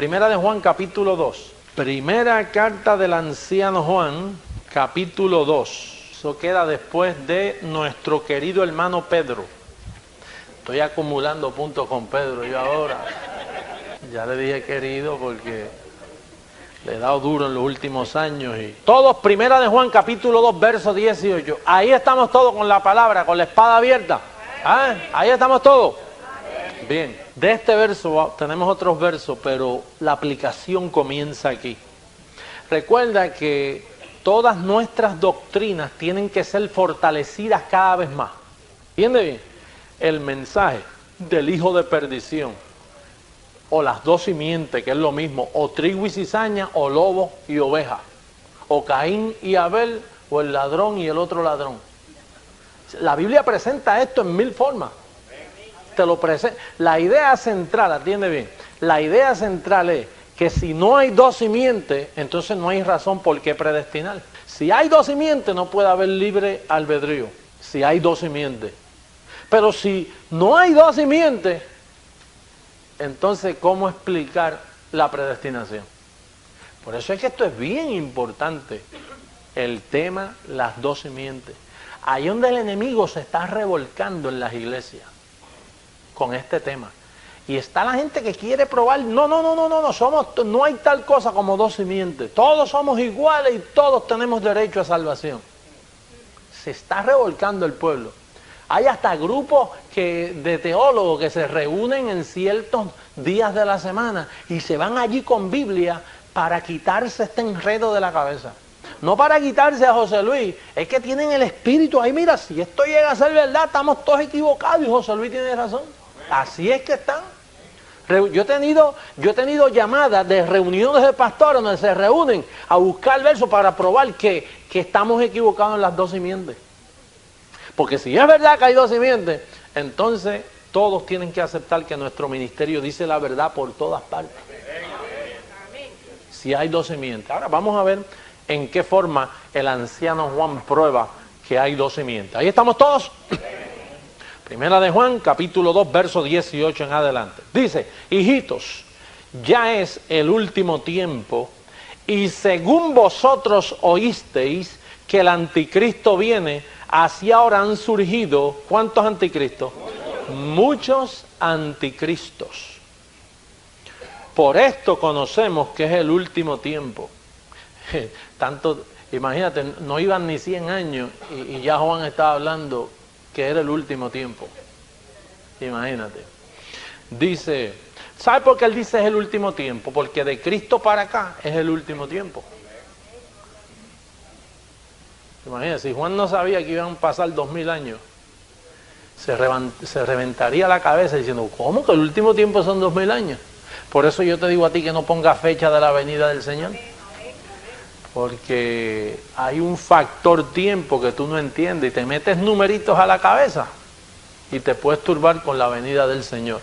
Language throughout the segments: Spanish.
Primera de Juan, capítulo 2. Primera carta del anciano Juan, capítulo 2. Eso queda después de nuestro querido hermano Pedro. Estoy acumulando puntos con Pedro yo ahora. Ya le dije querido porque le he dado duro en los últimos años. Y todos, Primera de Juan, capítulo 2, verso 18. Ahí estamos todos con la palabra, con la espada abierta. ¿Ah? Ahí estamos todos. Bien, de este verso tenemos otros versos, pero la aplicación comienza aquí. Recuerda que todas nuestras doctrinas tienen que ser fortalecidas cada vez más. ¿Entiende bien? El mensaje del hijo de perdición, o las dos simientes, que es lo mismo, o trigo y cizaña, o lobo y oveja, o Caín y Abel, o el ladrón y el otro ladrón. La Biblia presenta esto en 1000 formas. Te lo presenta. La idea central, atiende bien, la idea central es que si no hay dos simientes, entonces no hay razón por qué predestinar. Si hay dos simientes, no puede haber libre albedrío, si hay dos simientes. Pero si no hay dos simientes, entonces ¿cómo explicar la predestinación? Por eso es que esto es bien importante, el tema, las dos simientes. Ahí donde el enemigo se está revolcando en las iglesias con este tema. Y está la gente que quiere probar, no, no hay tal cosa como dos simientes. Todos somos iguales y todos tenemos derecho a salvación. Se está revolcando el pueblo. Hay hasta grupos de teólogos que se reúnen en ciertos días de la semana y se van allí con Biblia para quitarse este enredo de la cabeza. No para quitarse a José Luis, es que tienen el espíritu ahí, mira, si esto llega a ser verdad, estamos todos equivocados y José Luis tiene razón. Así es que están. Yo he tenido llamadas de reuniones de pastores donde se reúnen a buscar versos para probar que estamos equivocados en las dos simientes. Porque si es verdad que hay dos simientes, entonces todos tienen que aceptar que nuestro ministerio dice la verdad por todas partes. Si hay dos simientes. Ahora vamos a ver en qué forma el anciano Juan prueba que hay dos simientes. Ahí estamos todos. Primera de Juan, capítulo 2, verso 18 en adelante. Dice, hijitos, ya es el último tiempo, y según vosotros oísteis que el anticristo viene, así ahora han surgido, ¿cuántos anticristos? Muchos anticristos. Por esto conocemos que es el último tiempo. Tanto, imagínate, no iban ni 100 años y ya Juan estaba hablando que era el último tiempo. Imagínate. Dice, ¿sabe por qué él dice es el último tiempo? Porque de Cristo para acá es el último tiempo. Imagínate, si Juan no sabía que iban a pasar 2000 años, se reventaría la cabeza diciendo, ¿cómo que el último tiempo son 2000 años? Por eso yo te digo a ti que no pongas fecha de la venida del Señor. Porque hay un factor tiempo que tú no entiendes y te metes numeritos a la cabeza y te puedes turbar con la venida del Señor.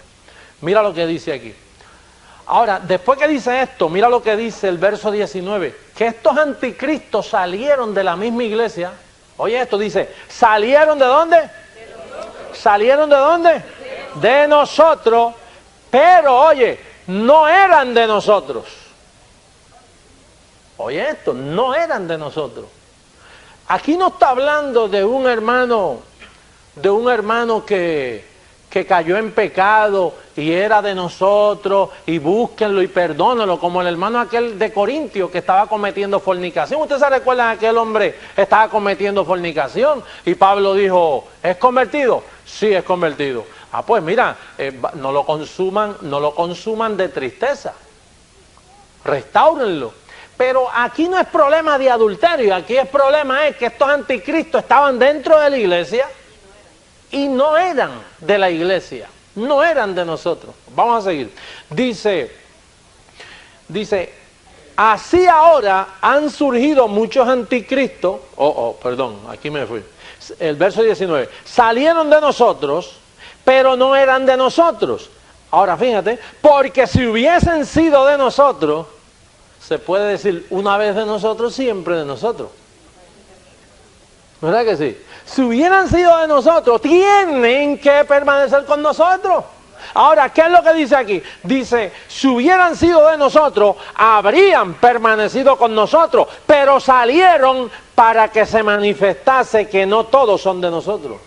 Mira lo que dice aquí. Ahora, después que dice esto, mira lo que dice el verso 19, que estos anticristos salieron de la misma iglesia. Oye, esto dice, ¿salieron de dónde? ¿Salieron de dónde? De nosotros, pero oye, no eran de nosotros. Oye esto, no eran de nosotros. Aquí no está hablando de un hermano que cayó en pecado y era de nosotros y búsquenlo y perdónenlo, como el hermano aquel de Corintio que estaba cometiendo fornicación. ¿Ustedes se recuerdan que aquel hombre estaba cometiendo fornicación? Y Pablo dijo, ¿es convertido? Sí, es convertido. Ah, pues mira, no lo consuman de tristeza. Restáurenlo. Pero aquí no es problema de adulterio, aquí el problema es que estos anticristos estaban dentro de la iglesia y no eran de la iglesia, no eran de nosotros. Vamos a seguir. Dice, así ahora han surgido muchos anticristos, perdón, aquí me fui. El verso 19, salieron de nosotros, pero no eran de nosotros. Ahora fíjate, porque si hubiesen sido de nosotros, se puede decir una vez de nosotros, siempre de nosotros. ¿Verdad que sí? Si hubieran sido de nosotros, tienen que permanecer con nosotros. Ahora, ¿qué es lo que dice aquí? Dice, si hubieran sido de nosotros, habrían permanecido con nosotros, pero salieron para que se manifestase que no todos son de nosotros.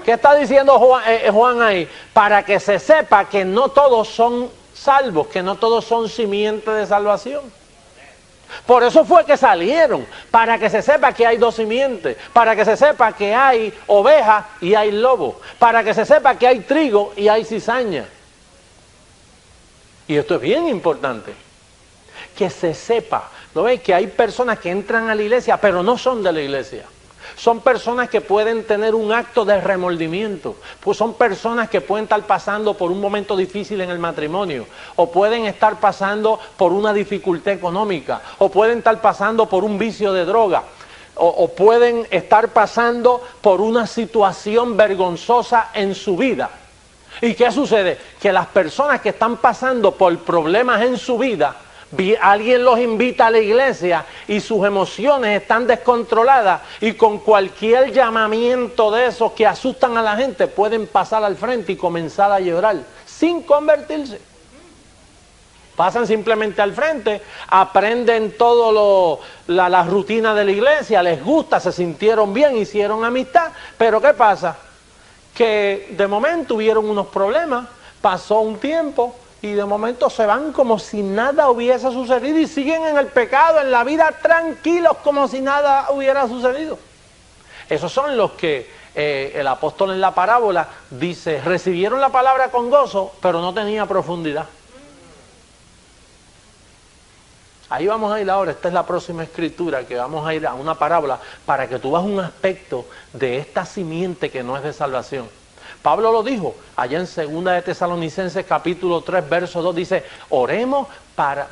¿Qué está diciendo Juan ahí? Para que se sepa que no todos son salvos, que no todos son simientes de salvación. Por eso fue que salieron, para que se sepa que hay dos simientes, para que se sepa que hay ovejas y hay lobos, para que se sepa que hay trigo y hay cizaña. Y esto es bien importante, que se sepa, ¿no ves? Que hay personas que entran a la iglesia, pero no son de la iglesia. Son personas que pueden tener un acto de remordimiento, pues son personas que pueden estar pasando por un momento difícil en el matrimonio, o pueden estar pasando por una dificultad económica, o pueden estar pasando por un vicio de droga, o pueden estar pasando por una situación vergonzosa en su vida. ¿Y qué sucede? Que las personas que están pasando por problemas en su vida, alguien los invita a la iglesia y sus emociones están descontroladas y con cualquier llamamiento de esos que asustan a la gente pueden pasar al frente y comenzar a llorar sin convertirse. Pasan simplemente al frente, aprenden todo la rutina de la iglesia, les gusta, se sintieron bien, hicieron amistad, pero ¿qué pasa? Que de momento hubieron unos problemas, pasó un tiempo, y de momento se van como si nada hubiese sucedido y siguen en el pecado, en la vida tranquilos como si nada hubiera sucedido. Esos son los que el apóstol en la parábola dice, recibieron la palabra con gozo, pero no tenía profundidad. Ahí vamos a ir ahora, esta es la próxima escritura, que vamos a ir a una parábola para que tú veas un aspecto de esta simiente que no es de salvación. Pablo lo dijo, allá en 2 de Tesalonicenses capítulo 3, verso 2, dice, oremos para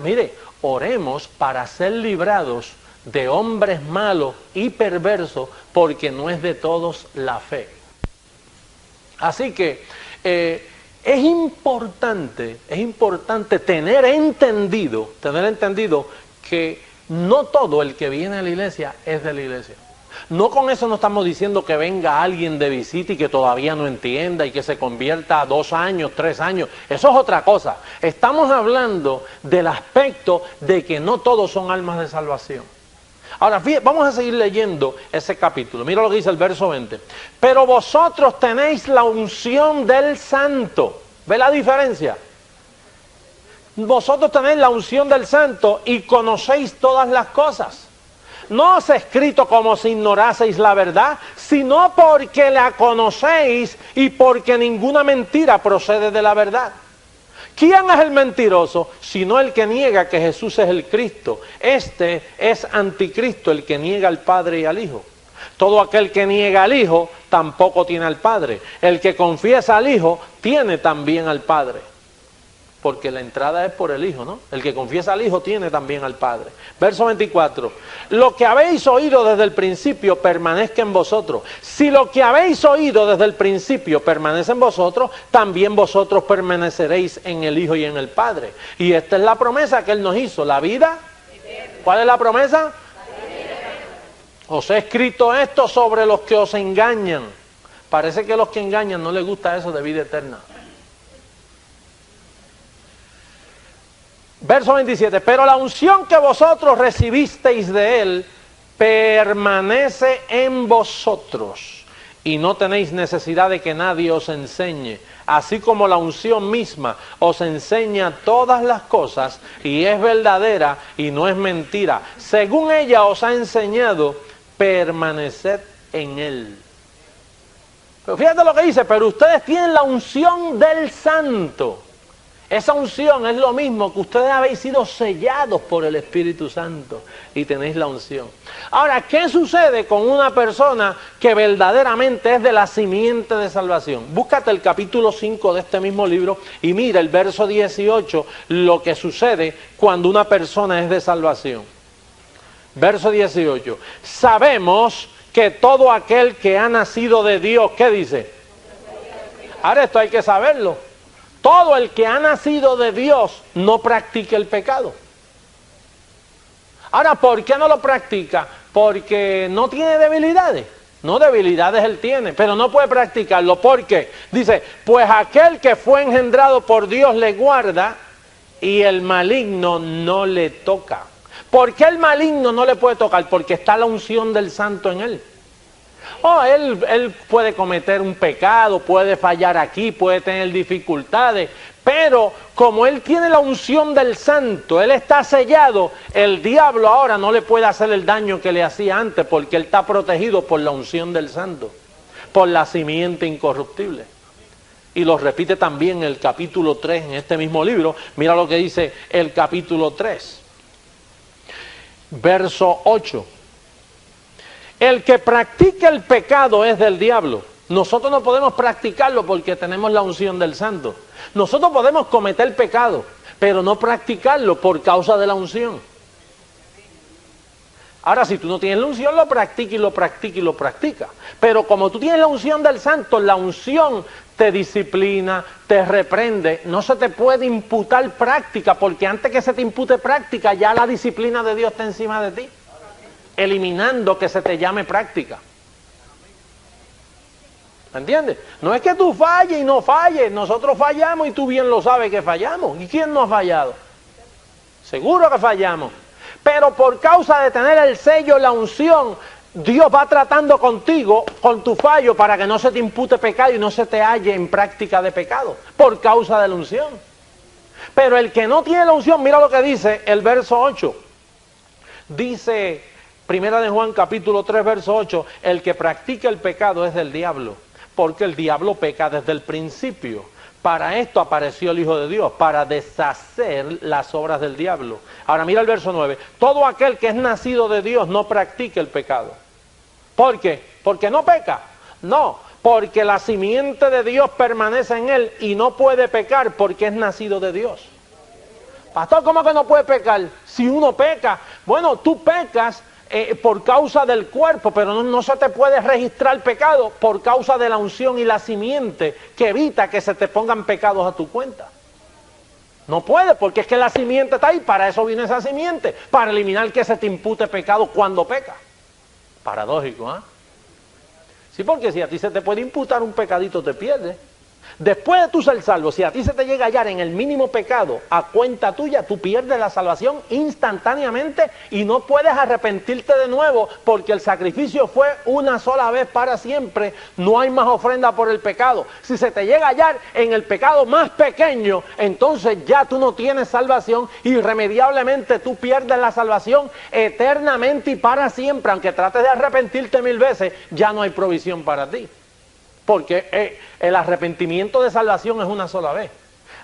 ser librados de hombres malos y perversos, porque no es de todos la fe. Así que es importante tener entendido que no todo el que viene a la iglesia es de la iglesia. No con eso no estamos diciendo que venga alguien de visita y que todavía no entienda y que se convierta a 2 años, 3 años. Eso es otra cosa. Estamos hablando del aspecto de que no todos son almas de salvación. Ahora, fíjate, vamos a seguir leyendo ese capítulo. Mira lo que dice el verso 20. Pero vosotros tenéis la unción del Santo. ¿Ve la diferencia? Vosotros tenéis la unción del Santo y conocéis todas las cosas. No os he escrito como si ignoraseis la verdad, sino porque la conocéis y porque ninguna mentira procede de la verdad. ¿Quién es el mentiroso? Sino el que niega que Jesús es el Cristo. Este es anticristo, el que niega al Padre y al Hijo. Todo aquel que niega al Hijo tampoco tiene al Padre. El que confiesa al Hijo tiene también al Padre. Porque la entrada es por el Hijo, ¿no? El que confiesa al Hijo tiene también al Padre. Verso 24. Lo que habéis oído desde el principio permanezca en vosotros. Si lo que habéis oído desde el principio permanece en vosotros, también vosotros permaneceréis en el Hijo y en el Padre. Y esta es la promesa que Él nos hizo, la vida. ¿Cuál es la promesa? Os he escrito esto sobre los que os engañan. Parece que a los que engañan no les gusta eso de vida eterna. Verso 27, pero la unción que vosotros recibisteis de Él permanece en vosotros y no tenéis necesidad de que nadie os enseñe, así como la unción misma os enseña todas las cosas y es verdadera y no es mentira. Según ella os ha enseñado, permaneced en Él. Pero fíjate lo que dice, pero ustedes tienen la unción del Santo. Esa unción es lo mismo que ustedes habéis sido sellados por el Espíritu Santo y tenéis la unción. Ahora, ¿qué sucede con una persona que verdaderamente es de la simiente de salvación? Búscate el capítulo 5 de este mismo libro y mira el verso 18, lo que sucede cuando una persona es de salvación. Verso 18. Sabemos que todo aquel que ha nacido de Dios, ¿qué dice? Ahora esto hay que saberlo. Todo el que ha nacido de Dios no practica el pecado. Ahora, ¿por qué no lo practica? Porque no tiene debilidades. No, debilidades él tiene, pero no puede practicarlo. ¿Por qué? Dice, pues aquel que fue engendrado por Dios le guarda y el maligno no le toca. ¿Por qué el maligno no le puede tocar? Porque está la unción del santo en él. Él puede cometer un pecado, puede fallar aquí, puede tener dificultades, pero como él tiene la unción del santo, él está sellado, el diablo ahora no le puede hacer el daño que le hacía antes, porque él está protegido por la unción del santo, por la simiente incorruptible. Y lo repite también en el capítulo 3, en este mismo libro. Mira lo que dice el capítulo 3, verso 8. El que practica el pecado es del diablo. Nosotros no podemos practicarlo porque tenemos la unción del santo. Nosotros podemos cometer pecado, pero no practicarlo por causa de la unción. Ahora, si tú no tienes la unción, lo practica y lo practica y lo practica. Pero como tú tienes la unción del santo, la unción te disciplina, te reprende. No se te puede imputar práctica, porque antes que se te impute práctica, ya la disciplina de Dios está encima de ti, eliminando que se te llame práctica. ¿Entiendes? No es que tú falles y no falles. Nosotros fallamos y tú bien lo sabes que fallamos. ¿Y quién no ha fallado? Seguro que fallamos. Pero por causa de tener el sello, la unción, Dios va tratando contigo, con tu fallo, para que no se te impute pecado y no se te halle en práctica de pecado, por causa de la unción. Pero el que no tiene la unción, mira lo que dice el verso 8. Dice, Primera de Juan capítulo 3, verso 8, el que practica el pecado es del diablo, porque el diablo peca desde el principio. Para esto apareció el Hijo de Dios, para deshacer las obras del diablo. Ahora mira el verso 9. Todo aquel que es nacido de Dios no practica el pecado. ¿Por qué? ¿Porque no peca? No, porque la simiente de Dios permanece en él y no puede pecar porque es nacido de Dios. Pastor, ¿cómo que no puede pecar? Si uno peca, bueno, tú pecas por causa del cuerpo, pero no se te puede registrar pecado por causa de la unción y la simiente que evita que se te pongan pecados a tu cuenta. No puede, porque es que la simiente está ahí, para eso viene esa simiente, para eliminar que se te impute pecado cuando peca. Paradójico, ¿ah? Sí, porque si a ti se te puede imputar un pecadito, te pierdes. Después de tú ser salvo, si a ti se te llega a hallar en el mínimo pecado a cuenta tuya, tú pierdes la salvación instantáneamente y no puedes arrepentirte de nuevo, porque el sacrificio fue una sola vez para siempre. No hay más ofrenda por el pecado. Si se te llega a hallar en el pecado más pequeño, entonces ya tú no tienes salvación, irremediablemente tú pierdes la salvación eternamente y para siempre. Aunque trates de arrepentirte 1000 veces, ya no hay provisión para ti. Porque el arrepentimiento de salvación es una sola vez.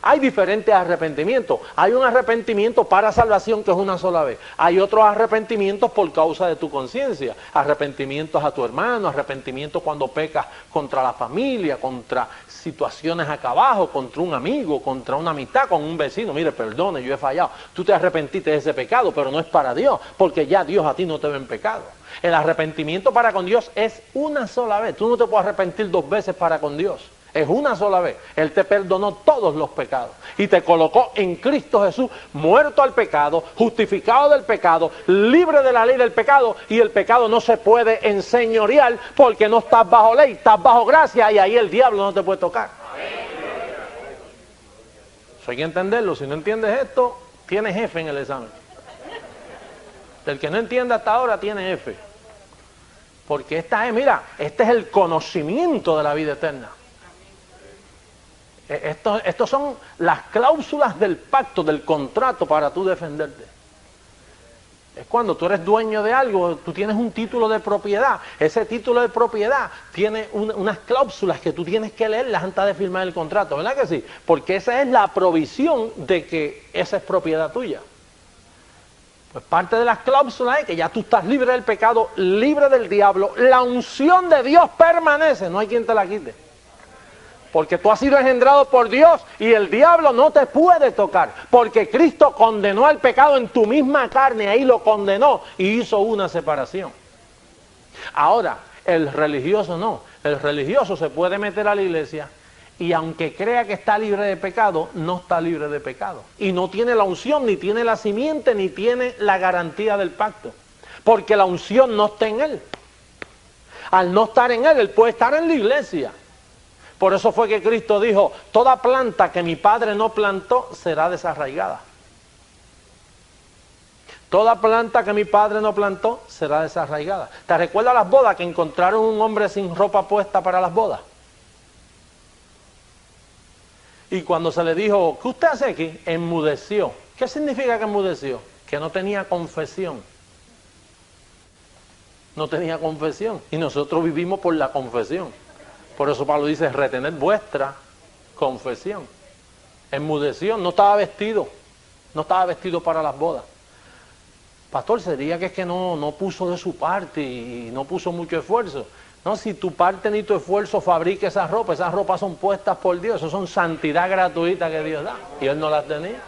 Hay diferentes arrepentimientos. Hay un arrepentimiento para salvación que es una sola vez. Hay otros arrepentimientos por causa de tu conciencia. Arrepentimientos a tu hermano, arrepentimientos cuando pecas contra la familia, contra situaciones acá abajo, contra un amigo, contra una amistad, con un vecino. Mire, perdone, yo he fallado. Tú te arrepentiste de ese pecado, pero no es para Dios, porque ya Dios a ti no te ve en pecado. El arrepentimiento para con Dios es una sola vez. Tú no te puedes arrepentir 2 veces para con Dios. Es una sola vez. Él te perdonó todos los pecados y te colocó en Cristo Jesús, muerto al pecado, justificado del pecado, libre de la ley del pecado, y el pecado no se puede enseñorear porque no estás bajo ley, estás bajo gracia, y ahí el diablo no te puede tocar. Eso hay que entenderlo. Si no entiendes esto, tienes F en el examen. El que no entiende hasta ahora tiene F. Porque este es el conocimiento de la vida eterna. Estos son las cláusulas del pacto, del contrato para tú defenderte. Es cuando tú eres dueño de algo, tú tienes un título de propiedad. Ese título de propiedad tiene unas cláusulas que tú tienes que leerlas antes de firmar el contrato, ¿verdad que sí? Porque esa es la provisión de que esa es propiedad tuya. Pues parte de las cláusulas es que ya tú estás libre del pecado, libre del diablo. La unción de Dios permanece, no hay quien te la quite. Porque tú has sido engendrado por Dios y el diablo no te puede tocar. Porque Cristo condenó al pecado en tu misma carne, ahí lo condenó y hizo una separación. Ahora, el religioso no. El religioso se puede meter a la iglesia y aunque crea que está libre de pecado, no está libre de pecado. Y no tiene la unción, ni tiene la simiente, ni tiene la garantía del pacto. Porque la unción no está en él. Al no estar en Él, Él puede estar en la iglesia. Por eso fue que Cristo dijo, toda planta que mi Padre no plantó será desarraigada. Toda planta que mi Padre no plantó será desarraigada. ¿Te recuerdas las bodas que encontraron un hombre sin ropa puesta para las bodas? Y cuando se le dijo, ¿qué usted hace aquí? Enmudeció. ¿Qué significa que enmudeció? Que no tenía confesión. No tenía confesión. Y nosotros vivimos por la confesión. Por eso Pablo dice, retened vuestra confesión. Enmudeció, no estaba vestido. No estaba vestido para las bodas. Pastor, sería que es que no puso de su parte y no puso mucho esfuerzo. No, si tu parte ni tu esfuerzo fabrica esas ropas son puestas por Dios, eso son santidad gratuita que Dios da. Y él no las tenía.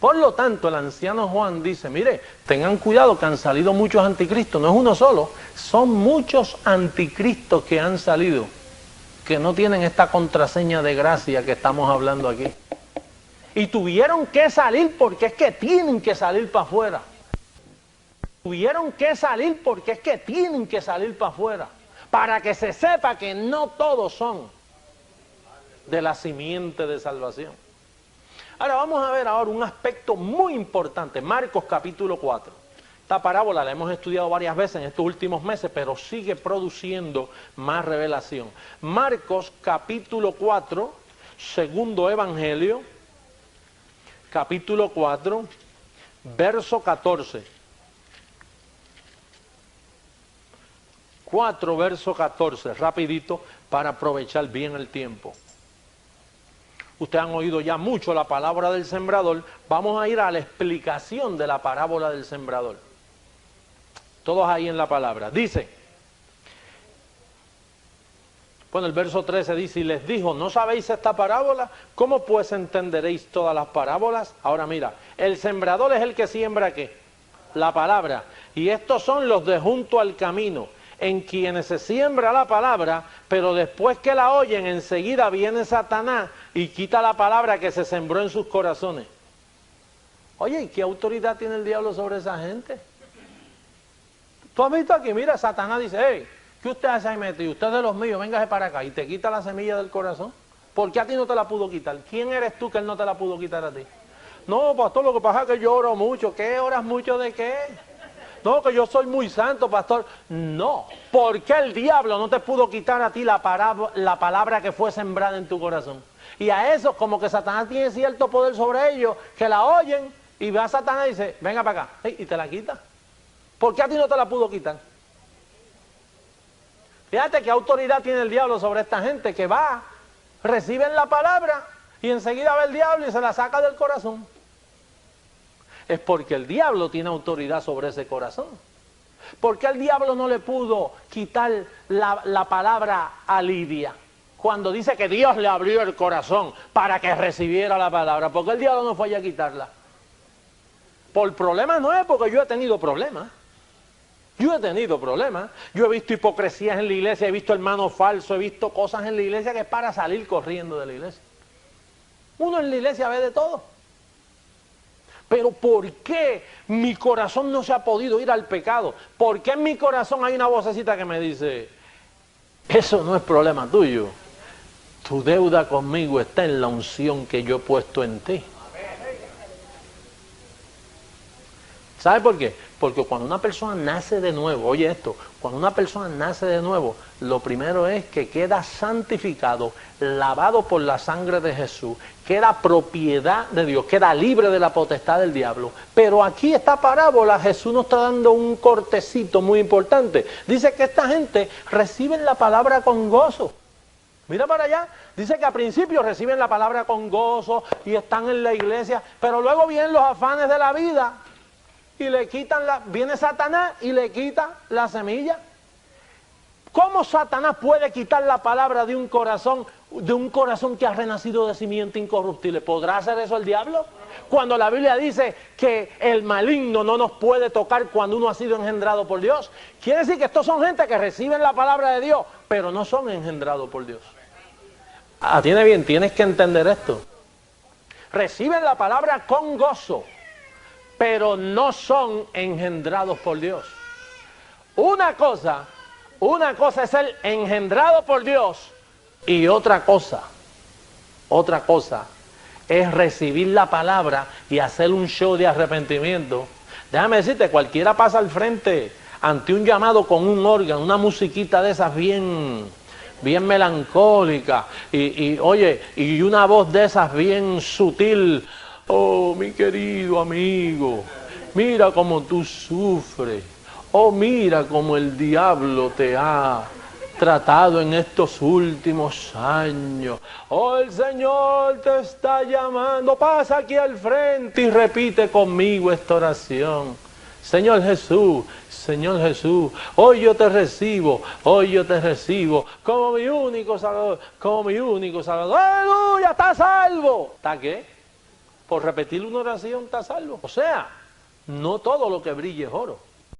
Por lo tanto, el anciano Juan dice, mire, tengan cuidado que han salido muchos anticristos, no es uno solo, son muchos anticristos que han salido, que no tienen esta contraseña de gracia que estamos hablando aquí. Y tuvieron que salir porque es que tienen que salir para afuera. Tuvieron que salir porque es que tienen que salir para afuera. Para que se sepa que no todos son de la simiente de salvación. Ahora vamos a ver ahora un aspecto muy importante. Marcos capítulo 4. Esta parábola la hemos estudiado varias veces en estos últimos meses, pero sigue produciendo más revelación. Marcos capítulo 4, segundo evangelio, capítulo 4, verso 14. 4, verso 14, rapidito para aprovechar bien el tiempo. Ustedes han oído ya mucho la palabra del sembrador. Vamos a ir a la explicación de la parábola del sembrador. Todos ahí en la palabra. Dice, bueno, el verso 13 dice, y les dijo, ¿no sabéis esta parábola? ¿Cómo pues entenderéis todas las parábolas? Ahora mira, el sembrador es el que siembra ¿qué? La palabra. Y estos son los de junto al camino, en quienes se siembra la palabra, pero después que la oyen, enseguida viene Satanás y quita la palabra que se sembró en sus corazones. Oye, ¿y qué autoridad tiene el diablo sobre esa gente? Tú has visto aquí, mira, Satanás dice, hey, ¿qué usted hace ahí metido? Usted es de los míos, véngase para acá, y te quita la semilla del corazón. ¿Por qué a ti no te la pudo quitar? ¿Quién eres tú que él no te la pudo quitar a ti? No, pastor, lo que pasa es que yo oro mucho. ¿Qué oras mucho de qué? No, que yo soy muy santo, pastor. No, ¿por qué el diablo no te pudo quitar a ti la palabra que fue sembrada en tu corazón? Y a eso, como que Satanás tiene cierto poder sobre ellos, que la oyen, y va a Satanás y dice, venga para acá, y te la quita. ¿Por qué a ti no te la pudo quitar? Fíjate qué autoridad tiene el diablo sobre esta gente que va, reciben la palabra, y enseguida va el diablo y se la saca del corazón. Es porque el diablo tiene autoridad sobre ese corazón. ¿Por qué el diablo no le pudo quitar la palabra a Lidia? Cuando dice que Dios le abrió el corazón para que recibiera la palabra. ¿Por qué el diablo no fue allá a quitarla? Por problemas no es, porque yo he tenido problemas. Yo he tenido problemas. Yo he visto hipocresías en la iglesia, he visto hermanos falsos, he visto cosas en la iglesia que es para salir corriendo de la iglesia. Uno en la iglesia ve de todo. Pero ¿por qué mi corazón no se ha podido ir al pecado? ¿Por qué en mi corazón hay una vocecita que me dice, eso no es problema tuyo? Tu deuda conmigo está en la unción que yo he puesto en ti. ¿Sabe por qué? Porque cuando una persona nace de nuevo, oye esto, cuando una persona nace de nuevo, lo primero es que queda santificado, lavado por la sangre de Jesús, queda propiedad de Dios, queda libre de la potestad del diablo. Pero aquí esta parábola, Jesús nos está dando un cortecito muy importante. Dice que esta gente recibe la palabra con gozo. Mira para allá, dice que al principio reciben la palabra con gozo y están en la iglesia, pero luego vienen los afanes de la vida. Y le quitan viene Satanás y le quita la semilla. ¿Cómo Satanás puede quitar la palabra de un corazón que ha renacido de simiente incorruptible? ¿Podrá hacer eso el diablo? Cuando la Biblia dice que el maligno no nos puede tocar cuando uno ha sido engendrado por Dios. Quiere decir que estos son gente que reciben la palabra de Dios, pero no son engendrados por Dios. Atiende bien, tienes que entender esto. Reciben la palabra con gozo, pero no son engendrados por Dios. Una cosa Una cosa es ser engendrado por Dios y otra cosa es recibir la palabra y hacer un show de arrepentimiento. Déjame decirte, cualquiera pasa al frente ante un llamado con un órgano, una musiquita de esas bien melancólica y una voz de esas bien sutil. Oh, mi querido amigo, mira cómo tú sufres. Oh, mira cómo el diablo te ha tratado en estos últimos años. Oh, el Señor te está llamando. Pasa aquí al frente y repite conmigo esta oración. Señor Jesús, hoy yo te recibo como mi único Salvador, ¡Aleluya! ¡Está salvo! ¿Está qué? Por repetir una oración está salvo. O sea, no todo lo que brille es oro.